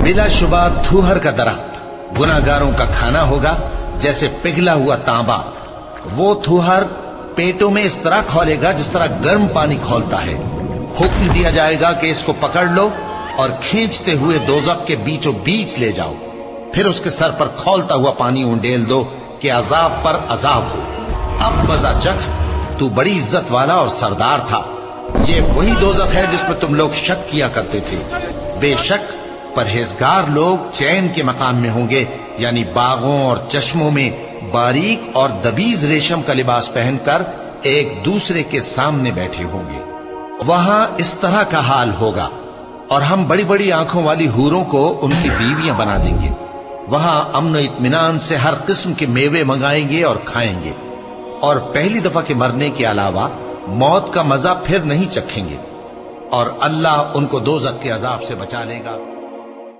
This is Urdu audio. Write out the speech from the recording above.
بلا شبہ تھوہر کا درخت گناہگاروں کا کھانا ہوگا، جیسے پگھلا ہوا تانبا۔ وہ تھوہر پیٹوں میں اس طرح کھولے گا جس طرح گرم پانی کھولتا ہے۔ حکم دیا جائے گا کہ اس کو پکڑ لو اور کھینچتے ہوئے دوزخ کے بیچوں بیچ لے جاؤ، پھر اس کے سر پر کھولتا ہوا پانی انڈیل دو کہ عذاب پر عذاب ہو۔ اب مزہ چکھ، تو بڑی عزت والا اور سردار تھا۔ یہ وہی دوزخ ہے جس میں تم لوگ شک کیا کرتے تھے۔ بے شک پرہیزگار لوگ چین کے مقام میں ہوں گے، یعنی باغوں اور چشموں میں باریک اور دبیز ریشم کا لباس پہن کر ایک دوسرے کے سامنے بیٹھے ہوں گے۔ وہاں اس طرح کا حال ہوگا، اور ہم بڑی بڑی آنکھوں والی حوروں کو ان کی بیویاں بنا دیں گے۔ وہاں امن و اطمینان سے ہر قسم کے میوے منگائیں گے اور کھائیں گے، اور پہلی دفعہ کے مرنے کے علاوہ موت کا مزہ پھر نہیں چکھیں گے، اور اللہ ان کو دوزخ کے عذاب سے بچا لے گا۔